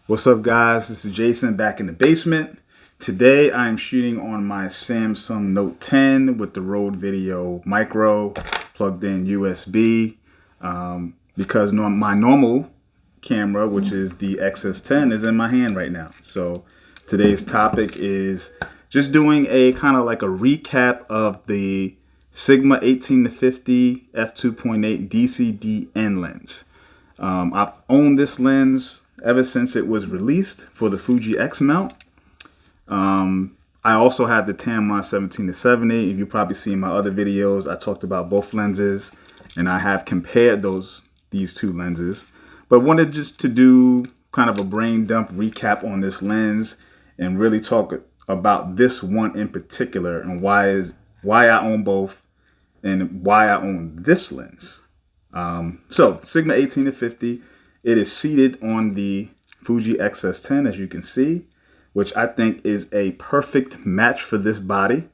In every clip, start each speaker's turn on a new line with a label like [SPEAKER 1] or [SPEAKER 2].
[SPEAKER 1] What's up, guys? This is Jason back in the basement. Today I am shooting on my Samsung Note 10 with the Rode Video Micro plugged in USB because my normal camera, which is the XS10, is in my hand right now. So today's topic is just doing a kind of like a recap of the Sigma 18-50 F2.8 DCD-N lens. I've owned this lens ever since it was released for the Fuji X mount. I also have the Tamron 17-70. If you probably seen my other videos, I talked about both lenses and I have compared these two lenses. But wanted just to do kind of a brain dump recap on this lens and really talk about this one in particular and why I own both and why I own this lens. So Sigma 18-50, it is seated on the Fuji XS10, as you can see, which I think is a perfect match for this body,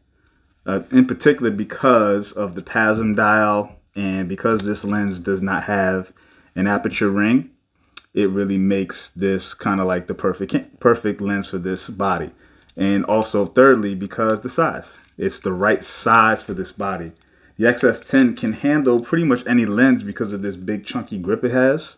[SPEAKER 1] in particular because of the PASM dial and because this lens does not have an aperture ring. It really makes this kind of like the perfect lens for this body. And also thirdly, because the size, it's the right size for this body. The XS10 can handle pretty much any lens because of this big chunky grip it has.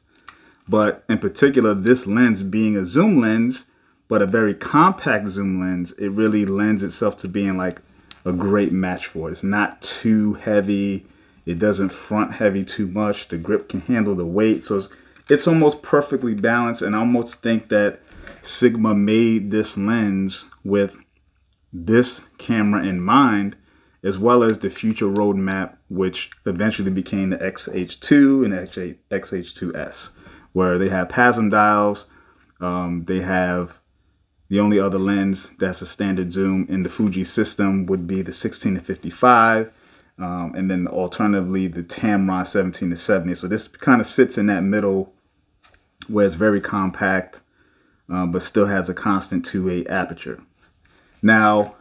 [SPEAKER 1] But in particular, this lens being a zoom lens, but a very compact zoom lens, it really lends itself to being like a great match for it. It's not too heavy. It doesn't front heavy too much. The grip can handle the weight. So it's almost perfectly balanced. And I almost think that Sigma made this lens with this camera in mind, as well as the future roadmap, which eventually became the XH2 and XH2S, where they have PASM dials. They have the only other lens that's a standard zoom in the Fuji system would be the 16-55, and then alternatively the Tamron 17-70. So this kind of sits in that middle where it's very compact, but still has a constant 2.8 aperture. Now,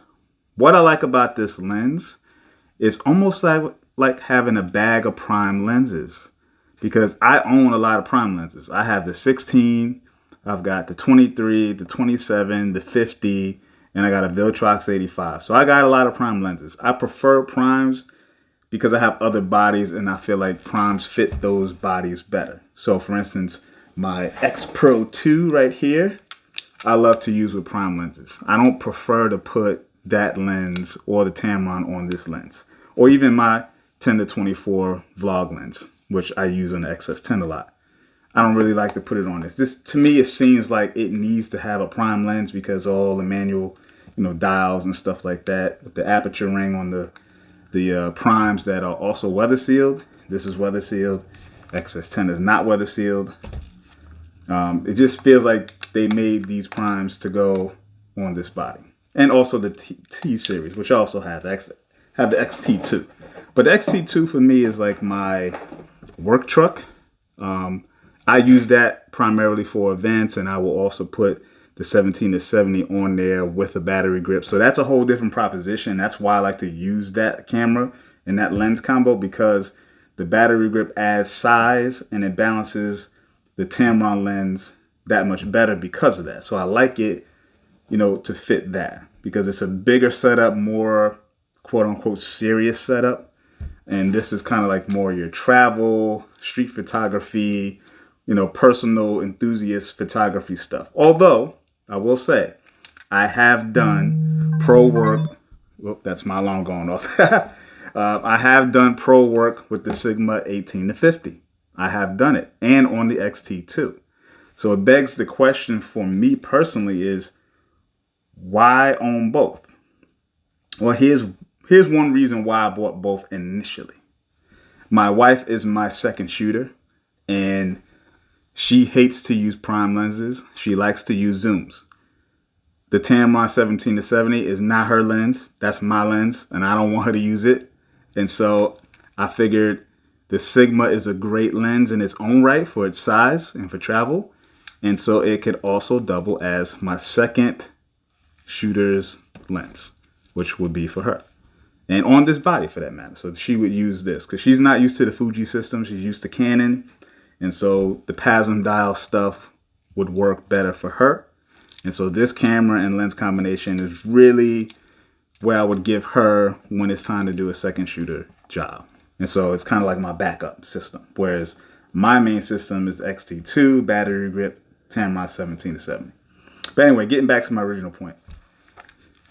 [SPEAKER 1] what I like about this lens is almost like having a bag of prime lenses, because I own a lot of prime lenses. I have the 16, I've got the 23, the 27, the 50, and I got a Viltrox 85. So I got a lot of prime lenses. I prefer primes because I have other bodies and I feel like primes fit those bodies better. So for instance, my X Pro 2 right here, I love to use with prime lenses. I don't prefer to put that lens or the Tamron on this lens, or even my 10-24 vlog lens, which I use on the XS10 a lot. I don't really like to put it on this. To me, it seems like it needs to have a prime lens because all the manual, dials and stuff like that, with the aperture ring on the primes that are also weather sealed. This is weather sealed. XS10 is not weather sealed. It just feels like they made these primes to go on this body. And also the T series, which I also have. Have the XT2. But the XT2 for me is like my work truck. I use that primarily for events, and I will also put the 17-70 on there with a battery grip. So that's a whole different proposition. That's why I like to use that camera and that lens combo, because the battery grip adds size and it balances the Tamron lens that much better because of that. So I like it, to fit that, because it's a bigger setup, more quote unquote serious setup. And this is kind of like more your travel, street photography, personal enthusiast photography stuff. Although I will say I have done pro work. Whoop, that's my alarm going off. I have done pro work with the Sigma 18-50. I have done it, and on the XT2. So it begs the question for me personally is, why own both? Well, here's one reason why I bought both initially. My wife is my second shooter, and she hates to use prime lenses. She likes to use zooms. The Tamron 17-70 is not her lens. That's my lens, and I don't want her to use it. And so I figured the Sigma is a great lens in its own right for its size and for travel. And so it could also double as my second shooter's lens, which would be for her. And on this body for that matter. So she would use this because she's not used to the Fuji system. She's used to Canon. And so the PASM dial stuff would work better for her. And so this camera and lens combination is really where I would give her when it's time to do a second shooter job. And so it's kind of like my backup system. Whereas my main system is XT2, battery grip, Tamron 17-70. But anyway, getting back to my original point.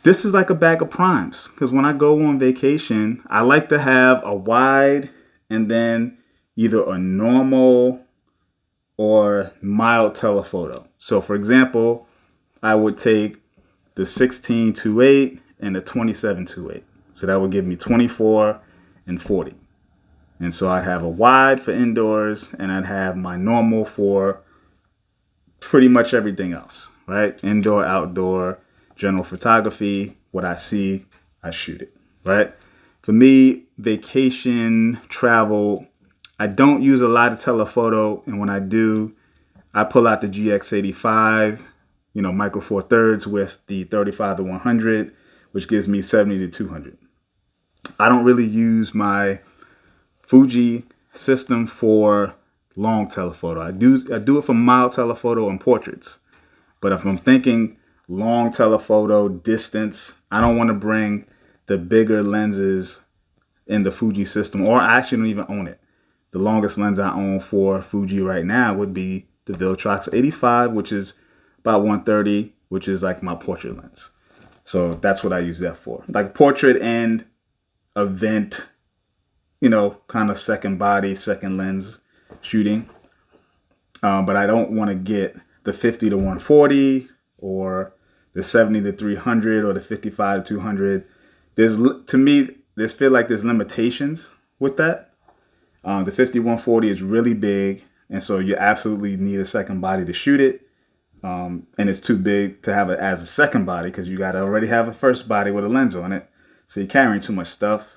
[SPEAKER 1] This is like a bag of primes, because when I go on vacation, I like to have a wide and then either a normal or mild telephoto. So for example, I would take the 16-8 and the 27-8. So that would give me 24 and 40. And so I'd have a wide for indoors and I'd have my normal for pretty much everything else, right? Indoor, outdoor, general photography. What I see, I shoot it, right? For me, vacation, travel, I don't use a lot of telephoto. And when I do, I pull out the GX85, micro four thirds with the 35-100, which gives me 70-200. I don't really use my Fuji system for long telephoto. I do it for mild telephoto and portraits. But if I'm thinking long telephoto, distance, I don't want to bring the bigger lenses in the Fuji system, or I actually don't even own it. The longest lens I own for Fuji right now would be the Viltrox 85, which is about 130, which is like my portrait lens. So that's what I use that for. Like portrait and event, kind of second body, second lens shooting. But I don't want to get the 50-140 or the 70-300 or the 55-200. To me, there's feel like there's limitations with that. The 50-140 is really big, and so you absolutely need a second body to shoot it. And it's too big to have it as a second body because you got to already have a first body with a lens on it. So you're carrying too much stuff.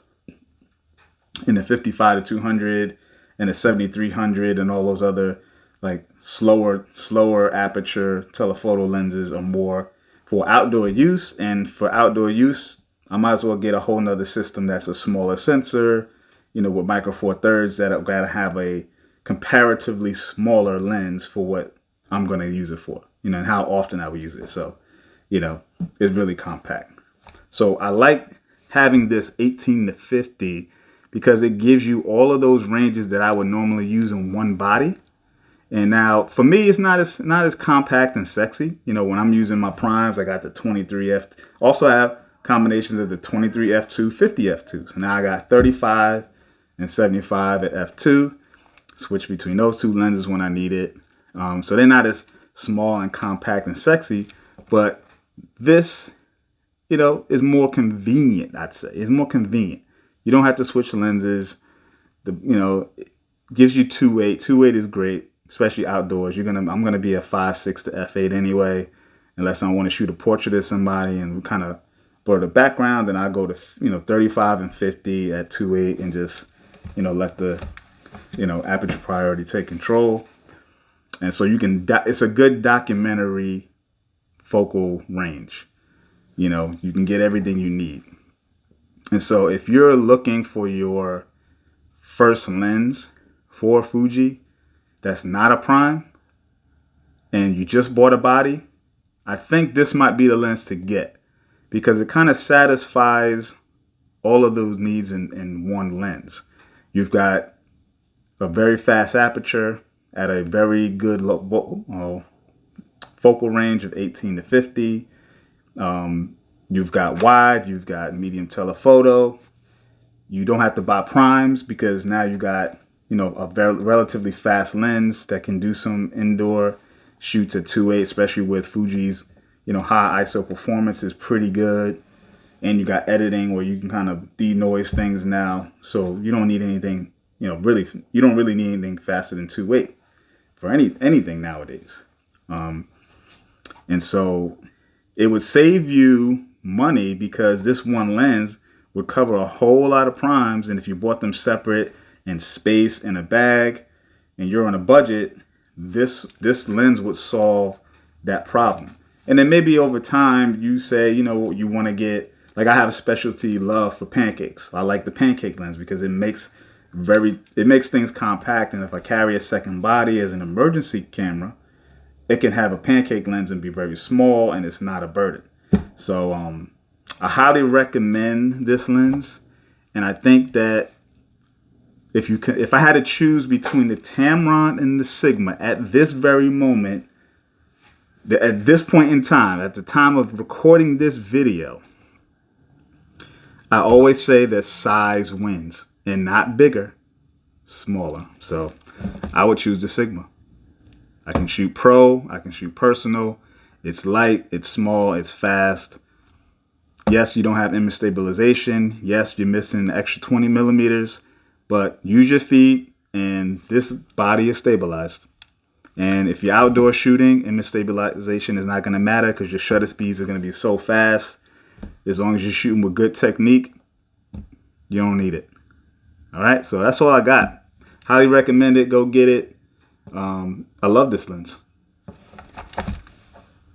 [SPEAKER 1] And the 55-200 and the 70-300 and all those other like slower aperture telephoto lenses are more for outdoor use. And for outdoor use, I might as well get a whole nother system that's a smaller sensor, with micro four thirds that I've got to have a comparatively smaller lens for what I'm going to use it for, and how often I would use it. So, it's really compact. So I like having this 18-50 because it gives you all of those ranges that I would normally use in one body. And now for me, it's not as compact and sexy. When I'm using my primes, I got the 23F. Also I have combinations of the 23F2, 50F2. So now I got 35 and 75 at F2. Switch between those two lenses when I need it. So they're not as small and compact and sexy, but this, is more convenient, I'd say. It's more convenient. You don't have to switch lenses. It gives you 2.8. 2.8 is great, especially outdoors. I'm gonna be a 5.6 to f8 anyway, unless I want to shoot a portrait of somebody and kind of blur the background. Then I go to 35 and 50 at 2.8 and just let the aperture priority take control. And so it's a good documentary focal range. You can get everything you need. And so if you're looking for your first lens for Fuji that's not a prime and you just bought a body, I think this might be the lens to get because it kind of satisfies all of those needs in one lens. You've got a very fast aperture at a very good focal range of 18-50. You've got wide, you've got medium telephoto. You don't have to buy primes because now you got, a very relatively fast lens that can do some indoor shoots at 2.8, especially with Fuji's, high ISO performance is pretty good. And you got editing where you can kind of denoise things now. So you don't need anything, you don't really need anything faster than 2.8 for anything nowadays. And so it would save you money because this one lens would cover a whole lot of primes. And if you bought them separate in space in a bag and you're on a budget, this lens would solve that problem. And then maybe over time you say, you want to get, like I have a specialty love for pancakes. I like the pancake lens because it makes things compact. And if I carry a second body as an emergency camera, it can have a pancake lens and be very small, and it's not a burden. So I highly recommend this lens, and I think that if I had to choose between the Tamron and the Sigma at this very moment, at this point in time, at the time of recording this video, I always say that size wins, and not bigger, smaller. So I would choose the Sigma. I can shoot pro, I can shoot personal. It's light, it's small, it's fast. Yes, you don't have image stabilization. Yes, you're missing an extra 20 millimeters, but use your feet and this body is stabilized. And if you're outdoor shooting, image stabilization is not going to matter because your shutter speeds are going to be so fast. As long as you're shooting with good technique, you don't need it. All right, so that's all I got. Highly recommend it. Go get it. I love this lens.